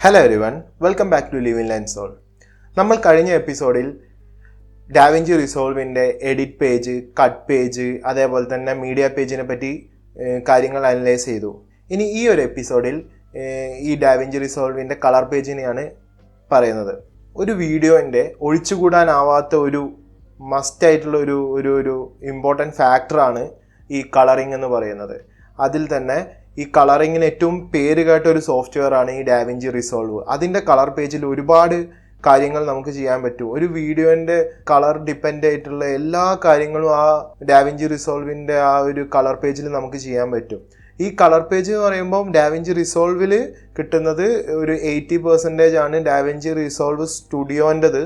Hello everyone, welcome back to live in line soul. നമ്മൾ കഴിഞ്ഞ എപ്പിസോഡിൽ ഡാവിഞ്ചി റിസോൾവിൻ്റെ എഡിറ്റ് പേജ്, കട്ട് പേജ്, അതേപോലെ തന്നെ മീഡിയ പേജിനെ പറ്റി കാര്യങ്ങൾ അനലൈസ് ചെയ്തു. ഇനി ഈ ഒരു എപ്പിസോഡിൽ ഈ ഡാവിഞ്ചി റിസോൾവിൻ്റെ കളർ പേജിനെയാണ് പറയുന്നത്. ഒരു വീഡിയോൻ്റെ ഒഴിച്ചുകൂടാനാവാത്ത ഒരു മസ്റ്റായിട്ടുള്ള ഒരു ഇമ്പോർട്ടൻറ്റ് ഫാക്ടറാണ് ഈ കളറിംഗ് എന്ന് പറയുന്നത്. അതിൽ തന്നെ ഈ കളറിങ്ങിന് ഏറ്റവും പേര് കേട്ട ഒരു സോഫ്റ്റ്വെയർ ആണ് ഈ ഡാവിഞ്ചി റിസോൾവ്. അതിൻ്റെ കളർ പേജിൽ ഒരുപാട് കാര്യങ്ങൾ നമുക്ക് ചെയ്യാൻ പറ്റും. ഒരു വീഡിയോൻ്റെ കളർ ഡിപ്പെൻഡ് ആയിട്ടുള്ള എല്ലാ കാര്യങ്ങളും ആ ഡാവിഞ്ചി റിസോൾവിൻ്റെ ആ ഒരു കളർ പേജിൽ നമുക്ക് ചെയ്യാൻ പറ്റും. ഈ കളർ പേജ് എന്ന് പറയുമ്പോൾ ഡാവിഞ്ചി റിസോൾവിൽ കിട്ടുന്നത് ഒരു 80% ആണ് ഡാവിഞ്ചി റിസോൾവ് സ്റ്റുഡിയോൻ്റെത്.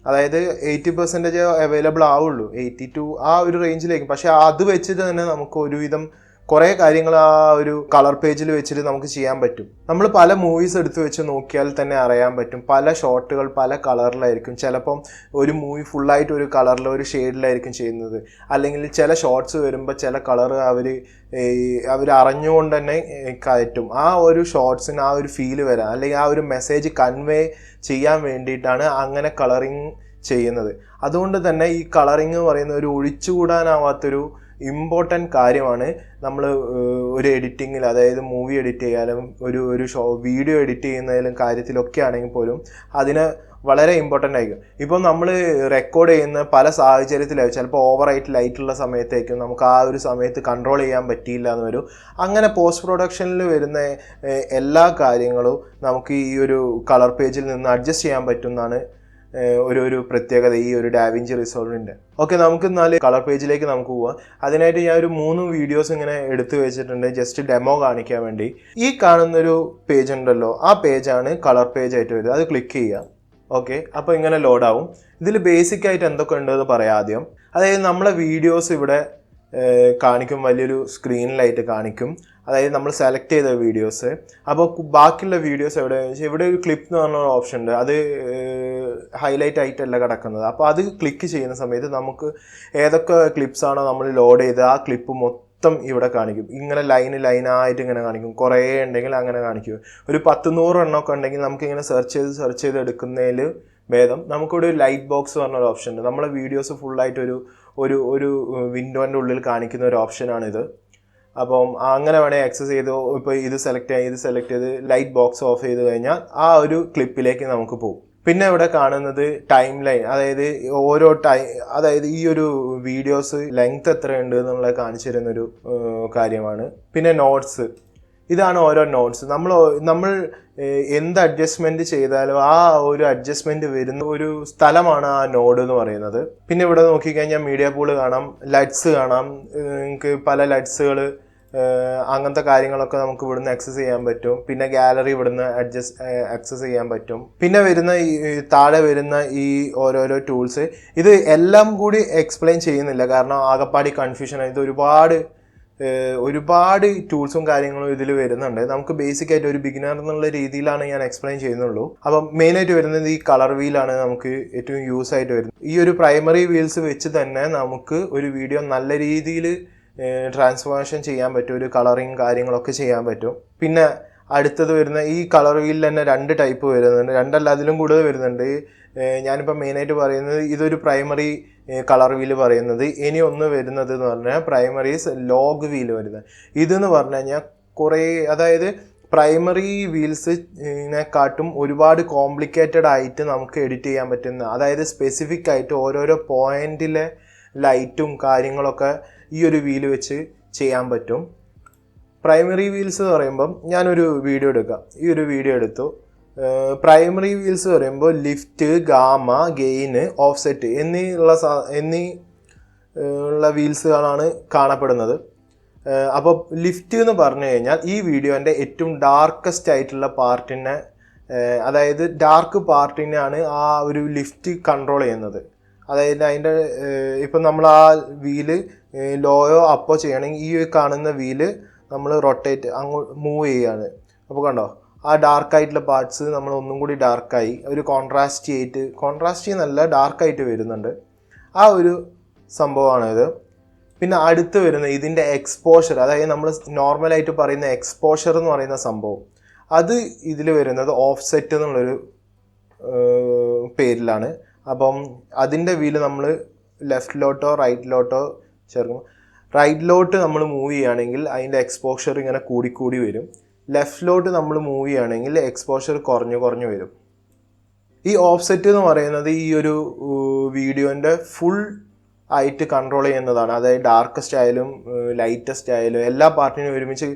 അതായത് 80% അവൈലബിൾ ആവുള്ളൂ, 82 ആ ഒരു റേഞ്ചിലേക്ക്. പക്ഷേ അത് വെച്ചിട്ട് തന്നെ നമുക്ക് ഒരുവിധം കുറേ കാര്യങ്ങൾ ആ ഒരു കളർ പേജിൽ വെച്ചിട്ട് നമുക്ക് ചെയ്യാൻ പറ്റും. നമ്മൾ പല മൂവീസ് എടുത്ത് വെച്ച് നോക്കിയാൽ തന്നെ അറിയാൻ പറ്റും, പല ഷോട്ടുകൾ പല കളറിലായിരിക്കും. ചിലപ്പം ഒരു മൂവി ഫുള്ളായിട്ട് ഒരു കളറിൽ ഒരു ഷെയ്ഡിലായിരിക്കും ചെയ്യുന്നത്. അല്ലെങ്കിൽ ചില ഷോർട്സ് വരുമ്പോൾ ചില കളർ അവർ അറിഞ്ഞുകൊണ്ട് തന്നെ കയറ്റും. ആ ഒരു ഷോർട്സിന് ആ ഒരു ഫീല് വരാം, അല്ലെങ്കിൽ ആ ഒരു മെസ്സേജ് കൺവേ ചെയ്യാൻ വേണ്ടിയിട്ടാണ് അങ്ങനെ കളറിങ് ചെയ്യുന്നത്. അതുകൊണ്ട് തന്നെ ഈ കളറിങ് എന്ന് പറയുന്ന ഒരു ഒഴിച്ചുകൂടാനാവാത്തൊരു ഇമ്പോർട്ടൻറ്റ് കാര്യമാണ്. നമ്മൾ ഒരു എഡിറ്റിങ്ങിൽ, അതായത് മൂവി എഡിറ്റ് ചെയ്യാനും ഒരു വീഡിയോ എഡിറ്റ് ചെയ്യുന്നതിലും കാര്യത്തിലൊക്കെ ആണെങ്കിൽ പോലും അതിന് വളരെ ഇമ്പോർട്ടൻ്റ് ആയിരിക്കും. ഇപ്പം നമ്മൾ റെക്കോർഡ് ചെയ്യുന്ന പല സാഹചര്യത്തിലായിരിക്കും. ചിലപ്പോൾ ഓവറായിട്ട് ലൈറ്റുള്ള സമയത്തേക്കും നമുക്ക് ആ ഒരു സമയത്ത് കൺട്രോൾ ചെയ്യാൻ പറ്റിയില്ല എന്ന് വരും. അങ്ങനെ പോസ്റ്റ് പ്രൊഡക്ഷനിൽ വരുന്ന എല്ലാ കാര്യങ്ങളും നമുക്ക് ഈ ഒരു കളർ പേജിൽ നിന്ന് അഡ്ജസ്റ്റ് ചെയ്യാൻ പറ്റുന്നതാണ് ഒരു പ്രത്യേകത ഈ ഒരു ഡാവിഞ്ചി റിസോൾവിൻ്റെ. ഓക്കെ, നമുക്ക് എന്നാൽ കളർ പേജിലേക്ക് നമുക്ക് പോവാം. അതിനായിട്ട് ഞാൻ ഒരു 3 വീഡിയോസ് ഇങ്ങനെ എടുത്തു വെച്ചിട്ടുണ്ട്, ജസ്റ്റ് ഡെമോ കാണിക്കാൻ വേണ്ടി. ഈ കാണുന്നൊരു പേജ് ഉണ്ടല്ലോ, ആ പേജാണ് കളർ പേജ് ആയിട്ട് വരുന്നത്. അത് ക്ലിക്ക് ചെയ്യുക. ഓക്കെ, അപ്പോൾ ഇങ്ങനെ ലോഡാവും. ഇതിൽ ബേസിക് ആയിട്ട് എന്തൊക്കെ ഉണ്ടെന്ന് പറയാം ആദ്യം. അതായത് നമ്മളെ വീഡിയോസ് ഇവിടെ കാണിക്കും, വലിയൊരു സ്ക്രീനിലായിട്ട് കാണിക്കും. അതായത് നമ്മൾ സെലക്ട് ചെയ്ത വീഡിയോസ്. അപ്പോൾ ബാക്കിയുള്ള വീഡിയോസ് എവിടെയാണെന്ന് വെച്ചാൽ ഇവിടെ ഒരു ക്ലിപ്പ് എന്ന് പറഞ്ഞ ഓപ്ഷൻ ഉണ്ട്. അത് ഹൈലൈറ്റ് ആയിട്ടല്ല കിടക്കുന്നത്. അപ്പോൾ അത് ക്ലിക്ക് ചെയ്യുന്ന സമയത്ത് നമുക്ക് ഏതൊക്കെ ക്ലിപ്സാണോ നമ്മൾ ലോഡ് ചെയ്ത് ആ ക്ലിപ്പ് മൊത്തം ഇവിടെ കാണിക്കും. ഇങ്ങനെ ലൈനായിട്ട് ഇങ്ങനെ കാണിക്കും. കുറേ ഉണ്ടെങ്കിൽ അങ്ങനെ കാണിക്കും. ഒരു 10-100 എണ്ണമൊക്കെ ഉണ്ടെങ്കിൽ നമുക്കിങ്ങനെ സെർച്ച് ചെയ്ത് എടുക്കുന്നതിൽ ഭേദം നമുക്കിവിടെ ഒരു ലൈറ്റ് ബോക്സ് പറഞ്ഞൊരു ഓപ്ഷൻ ഉണ്ട്. നമ്മളെ വീഡിയോസ് ഫുള്ളായിട്ട് ഒരു വിൻഡോൻ്റെ ഉള്ളിൽ കാണിക്കുന്ന ഒരു ഓപ്ഷനാണിത്. അപ്പം അങ്ങനെ വേണേൽ ആക്സസ് ചെയ്ത് ഇപ്പോൾ ഇത് സെലക്ട് ചെയ്ത് ലൈറ്റ് ബോക്സ് ഓഫ് ചെയ്ത് കഴിഞ്ഞാൽ ആ ഒരു ക്ലിപ്പിലേക്ക് നമുക്ക് പോകും. പിന്നെ ഇവിടെ കാണുന്നത് ടൈം ലൈൻ, അതായത് അതായത് ഈ ഒരു വീഡിയോസ് ലെങ്ത് എത്രയുണ്ട് എന്നുള്ളത് കാണിച്ചു തരുന്നൊരു കാര്യമാണ്. പിന്നെ നോട്ട്സ്, ഇതാണ് ഓരോ നോട്ട്സ്. നമ്മൾ എന്ത് അഡ്ജസ്റ്റ്മെൻറ്റ് ചെയ്താലും ആ ഒരു അഡ്ജസ്റ്റ്മെൻറ്റ് വരുന്ന ഒരു സ്ഥലമാണ് ആ നോഡ് എന്ന് പറയുന്നത്. പിന്നെ ഇവിടെ നോക്കിക്കഴിഞ്ഞാൽ മീഡിയ പൂള് കാണാം, ലൈറ്റ്സ് കാണാം. നിങ്ങൾക്ക് പല ലൈറ്റ്സുകൾ അങ്ങനത്തെ കാര്യങ്ങളൊക്കെ നമുക്ക് ഇവിടുന്ന് ആക്സസ് ചെയ്യാൻ പറ്റും. പിന്നെ ഗാലറി ഇവിടുന്ന് ആക്സസ് ചെയ്യാൻ പറ്റും. പിന്നെ താഴെ വരുന്ന ഈ ഓരോരോ ടൂൾസ്, ഇത് എല്ലാം കൂടി എക്സ്പ്ലെയിൻ ചെയ്യുന്നില്ല, കാരണം ആകപ്പാടി കൺഫ്യൂഷൻ. ഇത് ഒരുപാട് ടൂൾസും കാര്യങ്ങളും ഇതിൽ വരുന്നുണ്ട്. നമുക്ക് ബേസിക് ആയിട്ട് ഒരു ബിഗിനർ എന്നുള്ള രീതിയിലാണ് ഞാൻ എക്സ്പ്ലെയിൻ ചെയ്യുന്നുള്ളൂ. അപ്പം മെയിനായിട്ട് വരുന്നത് ഈ കളർ വീലാണ് നമുക്ക് ഏറ്റവും യൂസ് ആയിട്ട് വരുന്നത്. ഈ ഒരു പ്രൈമറി വീൽസ് വെച്ച് തന്നെ നമുക്ക് ഒരു വീഡിയോ നല്ല രീതിയിൽ ട്രാൻസ്ഫോർമേഷൻ ചെയ്യാൻ പറ്റും, ഒരു കളറിങ് കാര്യങ്ങളൊക്കെ ചെയ്യാൻ പറ്റും. പിന്നെ അടുത്തത് വരുന്ന ഈ കളർ വീലിൽ തന്നെ 2 ടൈപ്പ് വരുന്നുണ്ട്, 2 അല്ല അതിലും കൂടുതൽ വരുന്നുണ്ട്. ഞാനിപ്പോൾ മെയിനായിട്ട് പറയുന്നത് ഇതൊരു പ്രൈമറി കളർ വീല് പറയുന്നത്. ഇനി ഒന്ന് വരുന്നത് എന്ന് പറഞ്ഞാൽ പ്രൈമറി ലോഗ് വീല് വരുന്നത്. ഇതെന്ന് പറഞ്ഞു കഴിഞ്ഞാൽ അതായത് പ്രൈമറി വീൽസിനെക്കാട്ടും ഒരുപാട് കോംപ്ലിക്കേറ്റഡ് ആയിട്ട് നമുക്ക് എഡിറ്റ് ചെയ്യാൻ പറ്റുന്ന, അതായത് സ്പെസിഫിക് ആയിട്ട് ഓരോരോ പോയിന്റിലെ ലൈറ്റും കാര്യങ്ങളൊക്കെ ഈ ഒരു വീല് വെച്ച് ചെയ്യാൻ പറ്റും. പ്രൈമറി വീൽസ് എന്ന് പറയുമ്പം ഞാനൊരു വീഡിയോ എടുക്കാം. ഈ ഒരു വീഡിയോ എടുത്തു. പ്രൈമറി വീൽസ് പറയുമ്പോൾ ലിഫ്റ്റ്, ഗാമ, ഗെയിന്, ഓഫ്സെറ്റ് ഉള്ള വീൽസുകളാണ് കാണപ്പെടുന്നത്. അപ്പോൾ ലിഫ്റ്റ് എന്ന് പറഞ്ഞു കഴിഞ്ഞാൽ ഈ വീഡിയോൻ്റെ ഏറ്റവും ഡാർക്കസ്റ്റ് ആയിട്ടുള്ള പാർട്ടിനെ, അതായത് ഡാർക്ക് പാർട്ടിനെയാണ് ആ ഒരു ലിഫ്റ്റ് കൺട്രോൾ ചെയ്യുന്നത്. അതായത് അതിൻ്റെ ഇപ്പം നമ്മൾ ആ വീല് ലോയോ അപ്പോ ചെയ്യണമെങ്കിൽ ഈ കാണുന്ന വീല് നമ്മൾ റൊട്ടേറ്റ് മൂവ് ചെയ്യുകയാണ്. അപ്പോൾ കണ്ടോ, ആ ഡാർക്കായിട്ടുള്ള പാർട്സ് നമ്മൾ ഒന്നും കൂടി ഡാർക്കായി ഒരു കോൺട്രാസ്റ്റ് നല്ല ഡാർക്കായിട്ട് വരുന്നുണ്ട്. ആ ഒരു സംഭവമാണിത്. പിന്നെ അടുത്ത് വരുന്ന ഇതിൻ്റെ എക്സ്പോഷർ, അതായത് നമ്മൾ നോർമലായിട്ട് പറയുന്ന എക്സ്പോഷർ എന്ന് പറയുന്ന സംഭവം, അത് ഇതിൽ വരുന്നത് ഓഫ്സെറ്റ് എന്നുള്ളൊരു പേരിലാണ്. അപ്പം അതിൻ്റെ വീല് നമ്മൾ ലെഫ്റ്റിലോട്ടോ റൈറ്റിലോട്ടോ ചേർക്കും. റൈറ്റിലോട്ട് നമ്മൾ മൂവ് ചെയ്യുകയാണെങ്കിൽ അതിൻ്റെ എക്സ്പോഷർ ഇങ്ങനെ കൂടിക്കൂടി വരും. ലെഫ്റ്റിലോട്ട് നമ്മൾ മൂവ് ചെയ്യുകയാണെങ്കിൽ എക്സ്പോഷർ കുറഞ്ഞു വരും. ഈ ഓഫ്സെറ്റ് എന്ന് പറയുന്നത് ഈ ഒരു വീഡിയോൻ്റെ ഫുൾ ആയിട്ട് കൺട്രോൾ ചെയ്യുന്നതാണ്. അതായത് ഡാർക്കസ്റ്റ് ആയാലും ലൈറ്റസ്റ്റ് ആയാലും എല്ലാ പാർട്ടിനും ഒരുമിച്ച്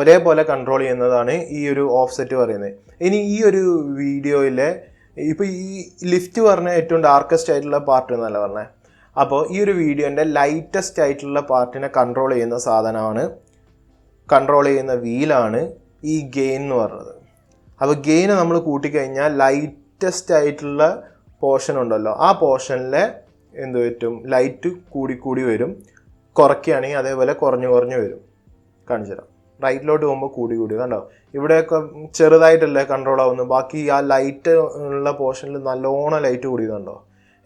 ഒരേപോലെ കൺട്രോൾ ചെയ്യുന്നതാണ് ഈ ഒരു ഓഫ്സെറ്റ് പറയുന്നത്. ഇനി ഈ ഒരു വീഡിയോയിലെ ഇപ്പോൾ ഈ ലിഫ്റ്റ് പറഞ്ഞ ഏറ്റവും ഡാർക്കസ്റ്റ് ആയിട്ടുള്ള പാർട്ട് എന്നല്ല പറഞ്ഞത്. അപ്പോൾ ഈ ഒരു വീഡിയോൻ്റെ ലൈറ്റസ്റ്റ് ആയിട്ടുള്ള പാർട്ടിനെ കൺട്രോൾ ചെയ്യുന്ന വീലാണ് ഈ ഗെയിൻ എന്ന് പറയുന്നത്. അപ്പോൾ ഗെയിന് നമ്മൾ കൂട്ടിക്കഴിഞ്ഞാൽ ലൈറ്റസ്റ്റ് ആയിട്ടുള്ള പോർഷൻ ഉണ്ടല്ലോ, ആ പോർഷനിലെ എന്ത് പറ്റും, ലൈറ്റ് കൂടി വരും. കുറയ്ക്കുകയാണെങ്കിൽ അതേപോലെ കുറഞ്ഞു വരും. കാണിച്ചു തരാം. റൈറ്റിലോട്ട് പോകുമ്പോൾ കൂടി കണ്ടോ, ഇവിടെയൊക്കെ ചെറുതായിട്ടല്ലേ കൺട്രോൾ ആവുന്നത്. ബാക്കി ആ ലൈറ്റ് ഉള്ള പോർഷനിൽ നല്ലോണം ലൈറ്റ് കൂടിയതുണ്ടോ.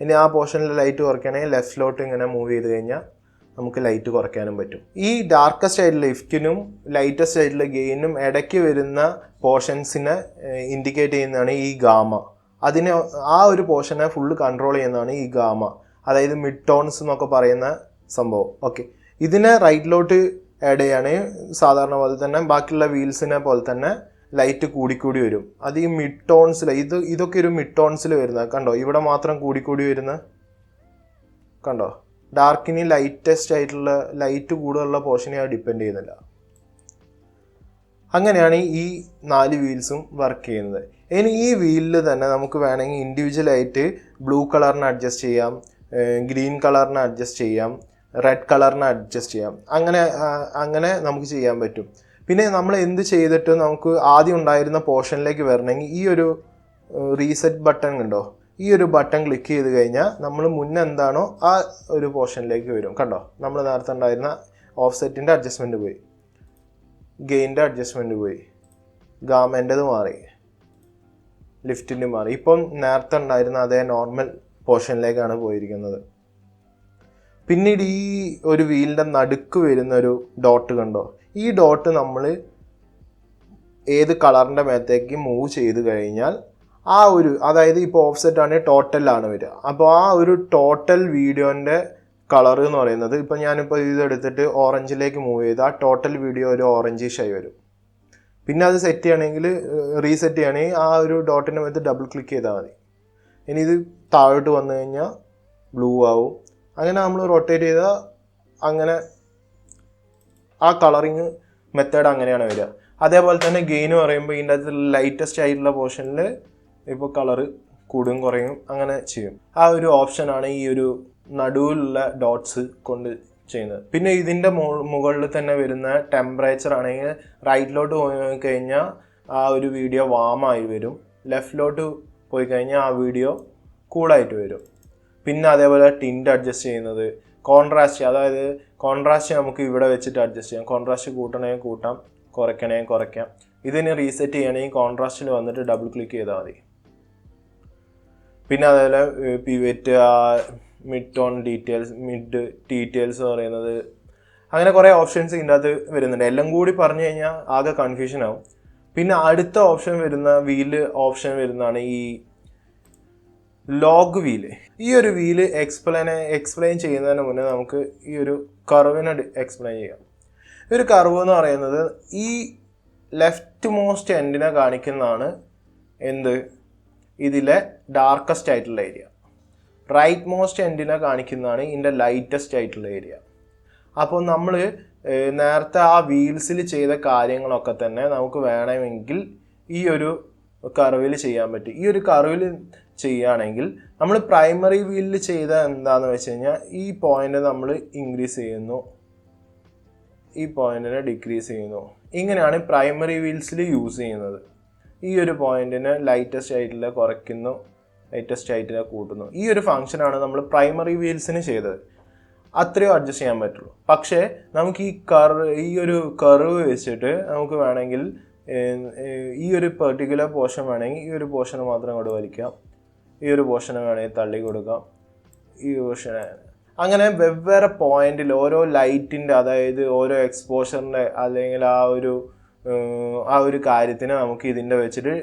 ഇനി ആ പോർഷനിൽ ലൈറ്റ് കുറയ്ക്കുകയാണെങ്കിൽ ലെഫ്റ്റിലോട്ട് ഇങ്ങനെ മൂവ് ചെയ്ത് കഴിഞ്ഞാൽ നമുക്ക് ലൈറ്റ് കുറയ്ക്കാനും പറ്റും. ഈ ഡാർക്കസ്റ്റ് ആയിട്ടുള്ള ലിഫ്റ്റിനും ലൈറ്റസ്റ്റ് ആയിട്ടുള്ള ഗെയിനും ഇടയ്ക്ക് വരുന്ന പോർഷൻസിനെ ഇൻഡിക്കേറ്റ് ചെയ്യുന്നതാണ് ഈ ഗാമ. അതിനെ ആ ഒരു പോർഷനെ ഫുള്ള് കൺട്രോൾ ചെയ്യുന്നതാണ് ഈ ഗാമ, അതായത് മിഡ് ടോൺസ് എന്നൊക്കെ പറയുന്ന സംഭവം. ഓക്കെ, ഇതിനെ റൈറ്റിലോട്ട് ആഡ് ചെയ്യുകയാണെങ്കിൽ സാധാരണ പോലെ തന്നെ ബാക്കിയുള്ള വീൽസിനെ പോലെ തന്നെ ലൈറ്റ് കൂടി വരും. അത് ഈ മിഡ് ടോൺസിൽ ഇതൊക്കെ ഒരു മിഡ് ടോൺസിൽ വരുന്നത് കണ്ടോ. ഇവിടെ മാത്രം കൂടി വരുന്ന കണ്ടോ. ഡാർക്കിന് ലൈറ്റസ്റ്റ് ആയിട്ടുള്ള ലൈറ്റ് കൂടുതലുള്ള പോർഷനെ അത് ഡിപ്പെൻഡ് ചെയ്യുന്നില്ല. അങ്ങനെയാണ് ഈ 4 വീൽസും വർക്ക് ചെയ്യുന്നത്. ഇനി ഈ വീലിൽ തന്നെ നമുക്ക് വേണമെങ്കിൽ ഇൻഡിവിജ്വലായിട്ട് ബ്ലൂ കളറിനെ അഡ്ജസ്റ്റ് ചെയ്യാം, ഗ്രീൻ കളറിനെ അഡ്ജസ്റ്റ് ചെയ്യാം, റെഡ് കളറിനെ അഡ്ജസ്റ്റ് ചെയ്യാം. അങ്ങനെ നമുക്ക് ചെയ്യാൻ പറ്റും. പിന്നെ നമ്മൾ എന്ത് ചെയ്തിട്ട് നമുക്ക് ആദ്യം ഉണ്ടായിരുന്ന പോർഷനിലേക്ക് വരണമെങ്കിൽ ഈ ഒരു റീസെറ്റ് ബട്ടൺ ഉണ്ടോ, ഈ ഒരു ബട്ടൺ ക്ലിക്ക് ചെയ്ത് കഴിഞ്ഞാൽ നമ്മൾ മുന്നേ എന്താണോ ആ ഒരു പോർഷനിലേക്ക് വരും. കണ്ടോ, നമ്മൾ നേരത്തെ ഉണ്ടായിരുന്ന ഓഫ്സെറ്റിൻ്റെ അഡ്ജസ്റ്റ്മെൻറ്റ് പോയി, ഗെയിൻ്റെ അഡ്ജസ്റ്റ്മെൻറ്റ് പോയി, ഗാമേൻ്റെത് മാറി, ലിഫ്റ്റിൻ്റെ മാറി. ഇപ്പം നേരത്തെ ഉണ്ടായിരുന്ന അതേ നോർമൽ പോർഷനിലേക്കാണ് പോയിരിക്കുന്നത്. പിന്നീട് ഈ ഒരു വീലിൻ്റെ നടുക്ക് വരുന്ന ഒരു ഡോട്ട് കണ്ടോ, ഈ ഡോട്ട് നമ്മൾ ഏത് കളറിൻ്റെ മേത്തേക്ക് മൂവ് ചെയ്ത് കഴിഞ്ഞാൽ ആ ഒരു, അതായത് ഇപ്പോൾ ഓഫ്സെറ്റ് ആണെങ്കിൽ ടോട്ടലാണ് വരിക. അപ്പോൾ ആ ഒരു ടോട്ടൽ വീഡിയോൻ്റെ കളർ എന്ന് പറയുന്നത്, ഇപ്പോൾ ഞാനിപ്പോൾ ഇതെടുത്തിട്ട് ഓറഞ്ചിലേക്ക് മൂവ് ചെയ്ത് ആ ടോട്ടൽ വീഡിയോ ഒരു ഓറഞ്ചിഷായി വരും. പിന്നെ അത് സെറ്റ് ചെയ്യണമെങ്കിൽ റീസെറ്റ് ചെയ്യണമെങ്കിൽ ആ ഒരു ഡോട്ടിൻ്റെ മേത്ത് ഡബിൾ ക്ലിക്ക് ചെയ്താൽ മതി. ഇനി ഇത് താഴോട്ട് വന്നു കഴിഞ്ഞാൽ ബ്ലൂ ആവും. അങ്ങനെ നമ്മൾ റൊട്ടേറ്റ് ചെയ്താൽ അങ്ങനെ ആ കളറിങ് മെത്തേഡ് അങ്ങനെയാണ് വരിക. അതേപോലെ തന്നെ ഗെയിൻ പറയുമ്പോൾ ഇതിൻ്റെ അകത്ത് ലൈറ്റസ്റ്റ് ആയിട്ടുള്ള പോർഷനിൽ ഇപ്പോൾ കളറ് കൂടും കുറയും അങ്ങനെ ചെയ്യും. ആ ഒരു ഓപ്ഷനാണ് ഈ ഒരു നടുവിലുള്ള ഡോട്ട്സ് കൊണ്ട് ചെയ്യുന്നത്. പിന്നെ ഇതിൻ്റെ മുകളിൽ തന്നെ വരുന്ന ടെമ്പറേച്ചർ ആണെങ്കിൽ റൈറ്റിലോട്ട് പോയി കഴിഞ്ഞാൽ ആ ഒരു വീഡിയോ വാമായി വരും, ലെഫ്റ്റിലോട്ട് പോയി കഴിഞ്ഞാൽ ആ വീഡിയോ കൂളായിട്ട് വരും. പിന്നെ അതേപോലെ ടിൻറ്റ് അഡ്ജസ്റ്റ് ചെയ്യുന്നത്, കോൺട്രാസ്റ്റ്, അതായത് കോൺട്രാസ്റ്റ് നമുക്ക് ഇവിടെ വെച്ചിട്ട് അഡ്ജസ്റ്റ് ചെയ്യാം. കോൺട്രാസ്റ്റ് കൂട്ടണമെങ്കിൽ കൂട്ടാം, കുറയ്ക്കണമെങ്കിൽ കുറയ്ക്കാം. ഇതിന് റീസെറ്റ് ചെയ്യണമെങ്കിൽ കോൺട്രാസ്റ്റിൽ വന്നിട്ട് ഡബിൾ ക്ലിക്ക് ചെയ്താൽ മതി. പിന്നെ അതേപോലെ pivot, mid tone details, mid details എന്ന് പറയുന്നത്, അങ്ങനെ കുറേ ഓപ്ഷൻസ് ഇതിൻ്റെ അകത്ത് വരുന്നുണ്ട്. എല്ലാം കൂടി പറഞ്ഞു കഴിഞ്ഞാൽ ആകെ കൺഫ്യൂഷൻ ആവും. പിന്നെ അടുത്ത ഓപ്ഷൻ വരുന്നതാണ് ഈ ലോഗ് വീല്. ഈ ഒരു വീല് എക്സ്പ്ലെയിൻ ചെയ്യുന്നതിന് മുന്നേ നമുക്ക് ഈ ഒരു കർവിനെ എക്സ്പ്ലെയിൻ ചെയ്യാം. ഈ ഒരു കർവ് എന്ന് പറയുന്നത് ഈ ലെഫ്റ്റ് മോസ്റ്റ് എൻഡിനെ കാണിക്കുന്നതാണ് ഇതിലെ ഡാർക്കസ്റ്റ് ആയിട്ടുള്ള ഏരിയ. റൈറ്റ് മോസ്റ്റ് എൻഡിനെ കാണിക്കുന്നതാണ് ഇതിൻ്റെ ലൈറ്റസ്റ്റ് ആയിട്ടുള്ള ഏരിയ. അപ്പോൾ നമ്മൾ നേരത്തെ ആ വീൽസിൽ ചെയ്ത കാര്യങ്ങളൊക്കെ തന്നെ നമുക്ക് വേണമെങ്കിൽ ഈ ഒരു കർവിൽ ചെയ്യാൻ പറ്റും. ഈ ഒരു കർവിൽ ചെയ്യുകയാണെങ്കിൽ നമ്മൾ പ്രൈമറി വീലിൽ ചെയ്ത എന്താണെന്ന് വെച്ച് കഴിഞ്ഞാൽ ഈ പോയിന്റ് നമ്മൾ ഇൻക്രീസ് ചെയ്യുന്നു, ഈ പോയിന്റിനെ ഡിക്രീസ് ചെയ്യുന്നു. ഇങ്ങനെയാണ് പ്രൈമറി വീൽസിൽ യൂസ് ചെയ്യുന്നത്. ഈ ഒരു പോയിന്റിനെ ലൈറ്റസ്റ്റ് ആയിട്ടുള്ള കുറയ്ക്കുന്നു, ലൈറ്റസ്റ്റ് ആയിട്ടുള്ള കൂട്ടുന്നു. ഈ ഒരു ഫംഗ്ഷനാണ് നമ്മൾ പ്രൈമറി വീൽസിന് ചെയ്തത്. അത്രയോ അഡ്ജസ്റ്റ് ചെയ്യാൻ പറ്റുള്ളൂ. പക്ഷേ നമുക്ക് ഈ ഒരു കർവ് വെച്ചിട്ട് നമുക്ക് വേണമെങ്കിൽ ഈ ഒരു പെർട്ടിക്കുലർ പോർഷൻ വേണമെങ്കിൽ ഈ ഒരു പോർഷന് മാത്രം കൊണ്ട് വലിക്കാം, ഈ ഒരു പോർഷനെ വേണമെങ്കിൽ തള്ളി കൊടുക്കാം, ഈ പോർഷനെ അങ്ങനെ വെവ്വേറെ പോയിന്റിൽ ഓരോ ലൈറ്റിൻ്റെ, അതായത് ഓരോ എക്സ്പോഷറിൻ്റെ അല്ലെങ്കിൽ ആ ഒരു ആ ഒരു കാര്യത്തിനെ നമുക്ക് ഇതിൻ്റെ വെച്ചിട്ട്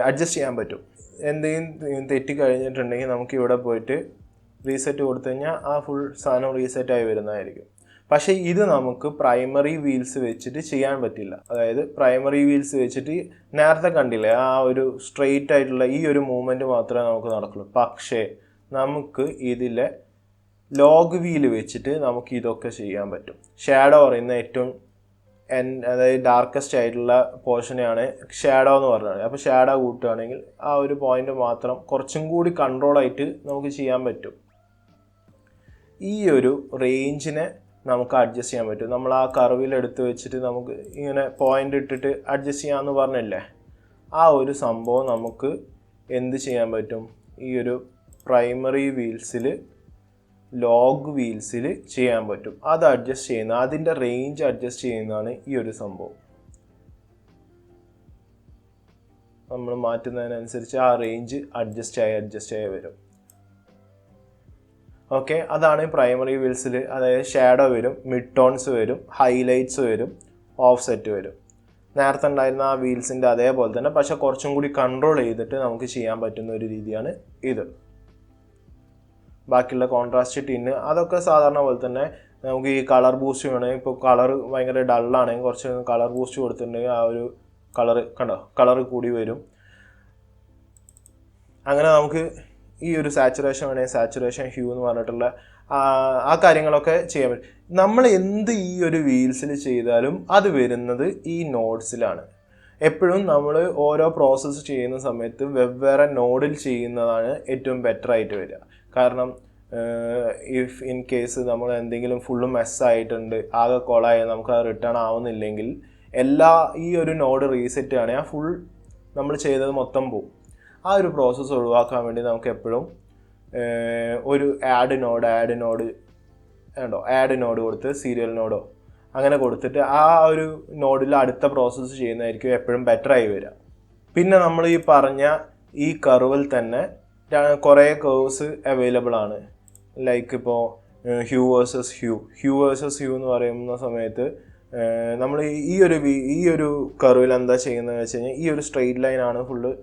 അഡ്ജസ്റ്റ് ചെയ്യാൻ പറ്റും. എന്തെങ്കിലും തെറ്റിക്കഴിഞ്ഞിട്ടുണ്ടെങ്കിൽ നമുക്ക് ഇവിടെ പോയിട്ട് റീസെറ്റ് കൊടുത്തു കഴിഞ്ഞാൽ ആ ഫുൾ സാധനം റീസെറ്റായി വരുന്നതായിരിക്കും. പക്ഷേ ഇത് നമുക്ക് പ്രൈമറി വീൽസ് വെച്ചിട്ട് ചെയ്യാൻ പറ്റില്ല. അതായത് പ്രൈമറി വീൽസ് വെച്ചിട്ട് നേരത്തെ കണ്ടില്ലേ ആ ഒരു സ്ട്രെയിറ്റ് ആയിട്ടുള്ള ഈ ഒരു മൂവ്മെൻറ്റ് മാത്രമേ നമുക്ക് നടക്കുള്ളൂ. പക്ഷേ നമുക്ക് ഇതിലെ ലോഗ് വീല് വെച്ചിട്ട് നമുക്ക് ഇതൊക്കെ ചെയ്യാൻ പറ്റും. ഷാഡോ പറയുന്ന ഏറ്റവും അതായത് ഡാർക്കസ്റ്റ് ആയിട്ടുള്ള പോർഷനെയാണ് ഷാഡോ എന്ന് പറഞ്ഞത്. അപ്പോൾ ഷാഡോ കൂട്ടുകയാണെങ്കിൽ ആ ഒരു പോയിന്റ് മാത്രം കുറച്ചും കൂടി കൺട്രോളായിട്ട് നമുക്ക് ചെയ്യാൻ പറ്റും. ഈ ഒരു റേഞ്ചിനെ നമുക്ക് അഡ്ജസ്റ്റ് ചെയ്യാൻ പറ്റും. നമ്മൾ ആ കർവിൽ എടുത്ത് വെച്ചിട്ട് നമുക്ക് ഇങ്ങനെ പോയിന്റ് ഇട്ടിട്ട് അഡ്ജസ്റ്റ് ചെയ്യാമെന്ന് പറഞ്ഞില്ലേ, ആ ഒരു സംഭവം നമുക്ക് എന്ത് ചെയ്യാൻ പറ്റും, ഈ ഒരു പ്രൈമറി വീൽസിൽ ലോഗ് വീൽസിൽ ചെയ്യാൻ പറ്റും. അത് അഡ്ജസ്റ്റ് ചെയ്യുന്ന, അതിൻ്റെ റേഞ്ച് അഡ്ജസ്റ്റ് ചെയ്യുന്നതാണ് ഈ ഒരു സംഭവം. നമ്മൾ മാറ്റുന്നതിനനുസരിച്ച് ആ റേഞ്ച് അഡ്ജസ്റ്റ് ആയി വരും. ഓക്കെ, അതാണ് പ്രൈമറി വീൽസിൽ. അതായത് ഷാഡോ വരും, മിഡ് ടോൺസ് വരും, ഹൈലൈറ്റ്സ് വരും, ഓഫ്സെറ്റ് വരും. നേരത്തെ ഉണ്ടായിരുന്ന ആ വീൽസിൻ്റെ അതേപോലെ തന്നെ, പക്ഷെ കുറച്ചും കൂടി കൺട്രോൾ ചെയ്തിട്ട് നമുക്ക് ചെയ്യാൻ പറ്റുന്ന ഒരു രീതിയാണ് ഇത്. ബാക്കിയുള്ള കോൺട്രാസ്റ്റ് ടിന്ന് അതൊക്കെ സാധാരണ പോലെ തന്നെ നമുക്ക് ഈ കളർ ബൂസ്റ്റ് വേണമെങ്കിൽ, ഇപ്പോൾ കളർ ഭയങ്കര ഡള്ളാണെങ്കിൽ കുറച്ച് കളർ ബൂസ്റ്റ് കൊടുത്തിട്ടുണ്ടെങ്കിൽ ആ ഒരു കളർ കൂടി വരും. അങ്ങനെ നമുക്ക് ഈ ഒരു സാച്ചുറേഷൻ വേണമെങ്കിൽ സാച്ചുറേഷൻ ഹ്യൂ എന്ന് പറഞ്ഞിട്ടുള്ള ആ കാര്യങ്ങളൊക്കെ ചെയ്യാൻ പറ്റും. നമ്മൾ എന്ത് ഈ ഒരു വീൽസിൽ ചെയ്താലും അത് വരുന്നത് ഈ നോഡ്സിലാണ്. എപ്പോഴും നമ്മൾ ഓരോ പ്രോസസ്സ് ചെയ്യുന്ന സമയത്ത് വെവ്വേറെ നോഡിൽ ചെയ്യുന്നതാണ് ഏറ്റവും ബെറ്റർ ആയിട്ട് വരിക. കാരണം ഇഫ് ഇൻ കേസ് നമ്മൾ എന്തെങ്കിലും ഫുള്ള് മെസ്സായിട്ടുണ്ട്, ആകെ കൊളായി, നമുക്ക് അത് റിട്ടേൺ ആവുന്നില്ലെങ്കിൽ ഈ ഒരു നോഡ് റീസെറ്റ് ആണെങ്കിൽ ആ ഫുൾ നമ്മൾ ചെയ്തത് മൊത്തം പോവും. ആ ഒരു പ്രോസസ്സ് ഒഴിവാക്കാൻ വേണ്ടി നമുക്ക് എപ്പോഴും ഒരു ആഡ് നോഡ് കൊടുത്ത് സീരിയൽ നോഡോ അങ്ങനെ കൊടുത്തിട്ട് ആ ഒരു നോഡിൽ അടുത്ത പ്രോസസ്സ് ചെയ്യുന്നതായിരിക്കും എപ്പോഴും ബെറ്ററായി വരിക. പിന്നെ നമ്മൾ ഈ പറഞ്ഞ ഈ കർവിൽ തന്നെ കുറേ കർവ്സ് അവൈലബിൾ ആണ്. ലൈക്ക് ഇപ്പോൾ ഹ്യൂ വേഴ്സസ് ഹ്യൂ എന്ന് പറയുന്ന സമയത്ത് നമ്മൾ ഈ ഒരു കർവിൽ എന്താ ചെയ്യുന്നത് വെച്ച് കഴിഞ്ഞാൽ ഈ ഒരു സ്ട്രെയിറ്റ് ലൈനാണ് ഫുള്ള്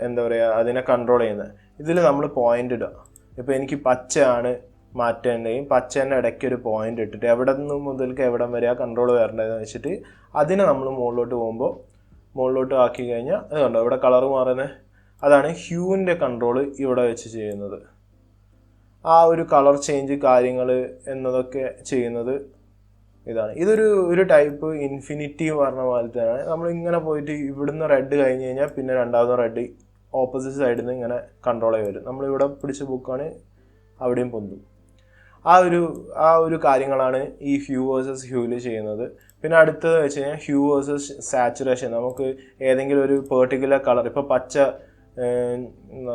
എന്താ പറയുക അതിനെ കൺട്രോൾ ചെയ്യുന്നത്. ഇതിൽ നമ്മൾ പോയിന്റ് ഇടുക. ഇപ്പോൾ എനിക്ക് പച്ചയാണ് മാറ്റേണ്ടതും പച്ചേൻ്റെ ഇടയ്ക്ക് ഒരു പോയിന്റ് ഇട്ടിട്ട് എവിടെ നിന്ന് മുതൽക്ക് എവിടം വരെ ആ കൺട്രോൾ വരേണ്ടതെന്ന് വെച്ചിട്ട് അതിനെ നമ്മൾ മുകളിലോട്ട് ആക്കി കഴിഞ്ഞാൽ അത് കണ്ടോ ഇവിടെ കളർ മാറുന്നത്. അതാണ് ഹ്യൂവിൻ്റെ കൺട്രോൾ ഇവിടെ വെച്ച് ചെയ്യുന്നത്. ആ ഒരു കളർ ചേഞ്ച് കാര്യങ്ങൾ എന്നതൊക്കെ ചെയ്യുന്നത് ഇതാണ്. ഇതൊരു ടൈപ്പ് ഇൻഫിനിറ്റി പറഞ്ഞ പോലത്തെയാണ്. നമ്മളിങ്ങനെ പോയിട്ട് ഇവിടുന്ന് റെഡ് കഴിഞ്ഞ് കഴിഞ്ഞാൽ പിന്നെ രണ്ടാമത് റെഡ് ഓപ്പോസിറ്റ് സൈഡിൽ നിന്ന് ഇങ്ങനെ കൺട്രോൾ ആയി വരും. നമ്മളിവിടെ പിടിച്ച് ബുക്കാണ് അവിടെയും പൊന്തും. ആ ഒരു കാര്യങ്ങളാണ് ഈ ഹ്യൂ വേഴ്സസ് ഹ്യൂവിൽ ചെയ്യുന്നത്. പിന്നെ അടുത്തത് വെച്ച് കഴിഞ്ഞാൽ ഹ്യൂ വേഴ്സസ് സാച്ചുറേഷൻ. നമുക്ക് ഏതെങ്കിലും ഒരു പെർട്ടിക്കുലർ കളർ, ഇപ്പോൾ പച്ച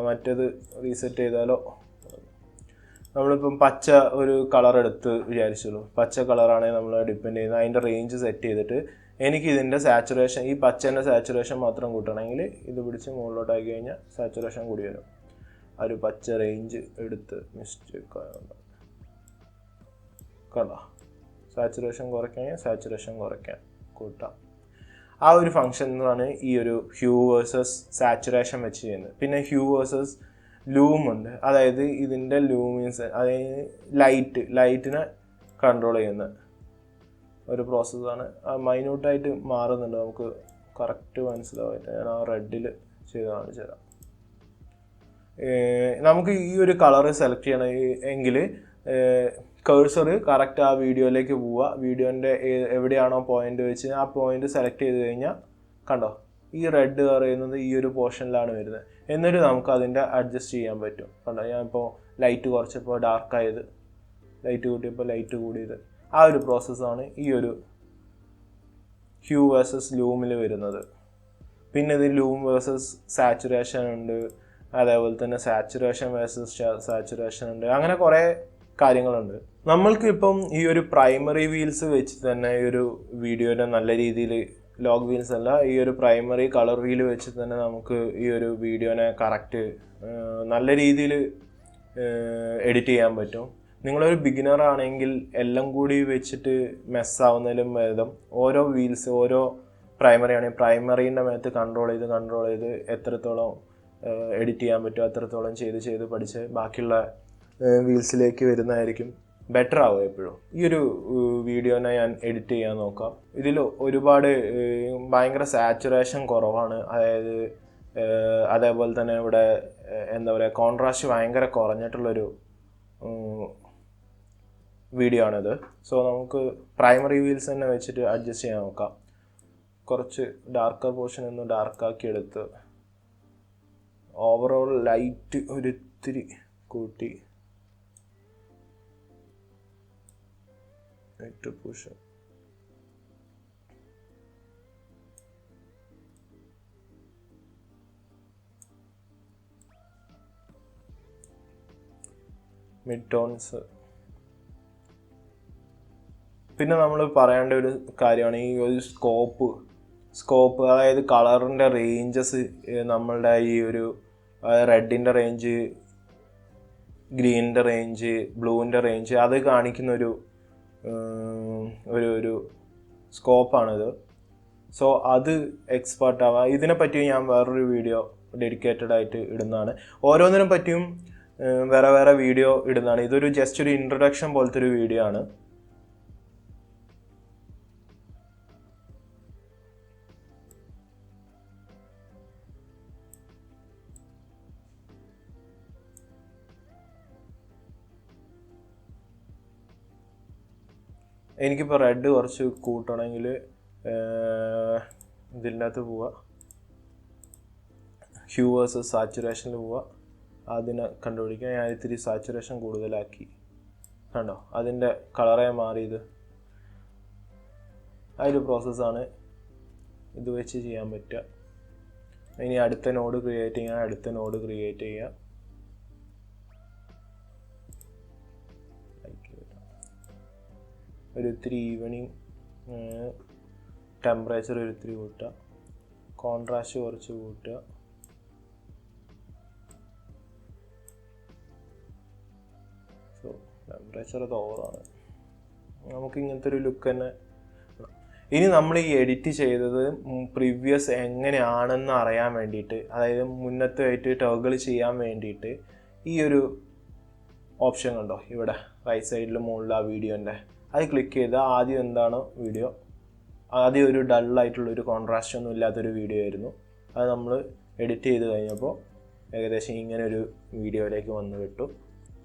മറ്റേത് റീസെറ്റ് ചെയ്താലോ, നമ്മളിപ്പം പച്ച ഒരു കളർ എടുത്ത് വിചാരിച്ചുള്ളൂ, പച്ച കളറാണെങ്കിൽ നമ്മൾ ഡിപ്പെൻഡ് ചെയ്യുന്നത് അതിൻ്റെ റേഞ്ച് സെറ്റ് ചെയ്തിട്ട് എനിക്ക് ഇതിൻ്റെ സാച്ചുറേഷൻ, ഈ പച്ചേൻ്റെ സാച്ചുറേഷൻ മാത്രം കൂട്ടണമെങ്കിൽ ഇത് പിടിച്ച് മുകളിലോട്ടാക്കി കഴിഞ്ഞാൽ സാച്ചുറേഷൻ കൂടി വരും. ആ ഒരു പച്ച റേഞ്ച് എടുത്ത് മിസ്റ്റേക്ക് കണ്ടോ, സാച്ചുറേഷൻ കുറയ്ക്കണമെങ്കിൽ സാച്ചുറേഷൻ കൂട്ടാം. ആ ഒരു ഫങ്ഷൻ എന്നാണ് ഈ ഒരു ഹ്യൂ വേഴ്സസ് സാച്ചുറേഷൻ വെച്ച് ചെയ്യുന്നത്. പിന്നെ ഹ്യൂ വേഴ്സസ് ലൂം ഉണ്ട്. അതായത് ഇതിൻ്റെ ലൂമിൻസ്, അതായത് ലൈറ്റിനെ കൺട്രോൾ ചെയ്യുന്ന ഒരു പ്രോസസ്സാണ്. മൈന്യൂട്ടായിട്ട് മാറുന്നുണ്ട്, നമുക്ക് കറക്റ്റ് മനസ്സിലാവായിട്ട് ഞാൻ ആ റെഡിൽ ചെയ്ത് കാണിച്ചു തരാം. നമുക്ക് ഈ ഒരു കളറ് സെലക്ട് ചെയ്യണമെങ്കിൽ കഴ്സർ കറക്റ്റ് ആ വീഡിയോയിലേക്ക് പോവുക. വീഡിയോൻ്റെ എവിടെയാണോ പോയിന്റ് വെച്ച് ആ പോയിന്റ് സെലക്ട് ചെയ്ത് കഴിഞ്ഞാൽ കണ്ടോ ഈ റെഡ് പറയുന്നത് ഈ ഒരു പോർഷനിലാണ് വരുന്നത്. എന്നിട്ട് നമുക്ക് അതിൻ്റെ അഡ്ജസ്റ്റ് ചെയ്യാൻ പറ്റും. കണ്ടോ ഞാനിപ്പോൾ ലൈറ്റ് കുറച്ചപ്പോൾ ഡാർക്കായത്, ലൈറ്റ് കൂട്ടിയപ്പോൾ ലൈറ്റ് കൂടിയത്. ആ ഒരു പ്രോസസ്സാണ് ഈ ഒരു ഹ്യൂ വേഴ്സസ് ലൂമിൽ വരുന്നത്. പിന്നെ ഇത് ലൂം വേഴ്സസ് സാച്ചുറേഷൻ ഉണ്ട്, അതേപോലെ തന്നെ സാച്ചുറേഷൻ വേഴ്സസ് സാച്ചുറേഷൻ ഉണ്ട്. അങ്ങനെ കുറേ കാര്യങ്ങളുണ്ട്. നമ്മൾക്ക് ഇപ്പം ഈ ഒരു പ്രൈമറി വീൽസ് വെച്ച് തന്നെ ഈ ഒരു വീഡിയോനെ നല്ല രീതിയിൽ, ലോഗ് വീൽസ് അല്ല, ഈ ഒരു പ്രൈമറി കളർ വീൽ വെച്ച് തന്നെ നമുക്ക് ഈ ഒരു വീഡിയോനെ കറക്റ്റ് നല്ല രീതിയിൽ എഡിറ്റ് ചെയ്യാൻ പറ്റും. നിങ്ങളൊരു ബിഗിനർ ആണെങ്കിൽ എല്ലാം കൂടി വെച്ചിട്ട് മെസ്സാവുന്നതിലും ഭേദം ഓരോ വീൽസ്, ഓരോ പ്രൈമറി ആണെങ്കിൽ പ്രൈമറീൻ്റെ മേത്ത് കൺട്രോൾ ചെയ്ത് എത്രത്തോളം എഡിറ്റ് ചെയ്യാൻ പറ്റുമോ അത്രത്തോളം ചെയ്ത് പഠിച്ച് ബാക്കിയുള്ള വീൽസിലേക്ക് വരുന്നതായിരിക്കും ബെറ്റർ ആവുക എപ്പോഴും. ഈ ഒരു വീഡിയോനെ ഞാൻ എഡിറ്റ് ചെയ്യാൻ നോക്കാം. ഇതിൽ ഒരുപാട് ഭയങ്കര സാച്ചുറേഷൻ കുറവാണ്. അതായത് അതേപോലെ തന്നെ ഇവിടെ എന്താ പറയുക, കോൺട്രാസ്റ്റ് ഭയങ്കര കുറഞ്ഞിട്ടുള്ളൊരു വീഡിയോ ആണിത്. സോ നമുക്ക് പ്രൈമറി വീൽസ് തന്നെ വെച്ചിട്ട് അഡ്ജസ്റ്റ് ചെയ്യാൻ നോക്കാം. കുറച്ച് ഡാർക്കർ പോർഷൻ ഒന്ന് ഡാർക്കാക്കി എടുത്ത് ഓവറോൾ ലൈറ്റ് ഒരിത്തിരി കൂട്ടി പോർഷൻ മിഡ് ടോൺസ്. പിന്നെ നമ്മൾ പറയേണ്ട ഒരു കാര്യമാണ് ഈ ഒരു സ്കോപ്പ്, അതായത് കളറിൻ്റെ റേഞ്ചസ്. നമ്മളുടെ ഈ ഒരു റെഡിൻ്റെ റേഞ്ച്, ഗ്രീനിൻ്റെ റേഞ്ച്, ബ്ലൂവിൻ്റെ റേഞ്ച് അത് കാണിക്കുന്ന ഒരു സ്കോപ്പാണിത്. സോ അത് എക്സ്പേർട്ട് ആവാം. ഇതിനെപ്പറ്റി ഞാൻ വേറൊരു വീഡിയോ ഡെഡിക്കേറ്റഡ് ആയിട്ട് ഇടുന്നതാണ്. ഓരോന്നിനും പറ്റിയും വേറെ വീഡിയോ ഇടുന്നതാണ്. ഇതൊരു ജസ്റ്റ് ഒരു ഇൻട്രൊഡക്ഷൻ പോലത്തെ ഒരു വീഡിയോ ആണ്. എനിക്കിപ്പോൾ റെഡ് കുറച്ച് കൂട്ടണമെങ്കിൽ ഇതിൻ്റെ അകത്ത് പോവുക, ഹ്യൂ വേഴ്സസ് സാച്ചുറേഷനിൽ പോവുക, അതിനെ കണ്ടുപിടിക്കുക. ഞാൻ ഇത്തിരി സാച്ചുറേഷൻ കൂടുതലാക്കി, കണ്ടോ അതിൻ്റെ കളറേ മാറിയത്. അതിൻ്റെ പ്രോസസ്സാണ് ഇത് വെച്ച് ചെയ്യാൻ പറ്റുക. ഇനി അടുത്ത നോഡ് ക്രിയേറ്റ് ചെയ്യുക. ഒരു ഇത്തിരി ഈവനിങ് ടെമ്പറേച്ചർ ഒരിത്തിരി കൂട്ടുക, കോൺട്രാസ്റ്റ് കുറച്ച് കൂട്ടുക. സോ ടെമ്പറേച്ചർ അത് ഓവറാണ്. നമുക്ക് ഇങ്ങനത്തെ ഒരു ലുക്ക് തന്നെ. ഇനി നമ്മൾ ഈ എഡിറ്റ് ചെയ്തത് പ്രീവിയസ് എങ്ങനെയാണെന്ന് അറിയാൻ വേണ്ടിയിട്ട്, അതായത് മുന്നത്തായിട്ട് ടോഗിൾ ചെയ്യാൻ വേണ്ടിയിട്ട് ഈ ഒരു ഓപ്ഷൻ കണ്ടോ ഇവിടെ റൈറ്റ് സൈഡിൽ മുകളിൽ ആ വീഡിയോൻ്റെ അത് ക്ലിക്ക് ചെയ്താൽ ആദ്യം എന്താണ് വീഡിയോ, ആദ്യം ഒരു ഡള്ളായിട്ടുള്ളൊരു കോൺട്രാസ്റ്റ് ഒന്നും ഇല്ലാത്തൊരു വീഡിയോ ആയിരുന്നു. അത് നമ്മൾ എഡിറ്റ് ചെയ്ത് കഴിഞ്ഞപ്പോൾ ഏകദേശം ഇങ്ങനെ ഒരു വീഡിയോയിലേക്ക് വന്ന് കിട്ടും.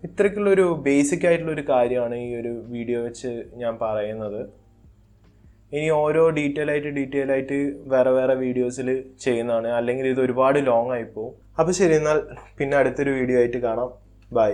ഇത്രയ്ക്കുള്ളൊരു ബേസിക് ആയിട്ടുള്ളൊരു കാര്യമാണ് ഈ ഒരു വീഡിയോ വെച്ച് ഞാൻ പറയുന്നത്. ഇനി ഓരോ ഡീറ്റെയിൽ ആയിട്ട് വേറെ വീഡിയോസിൽ ചെയ്യുന്നതാണ്, അല്ലെങ്കിൽ ഇത് ഒരുപാട് ലോങ് ആയിപ്പോവും. അപ്പോൾ ശരി, എന്നാൽ പിന്നെ അടുത്തൊരു വീഡിയോ ആയിട്ട് കാണാം. ബൈ.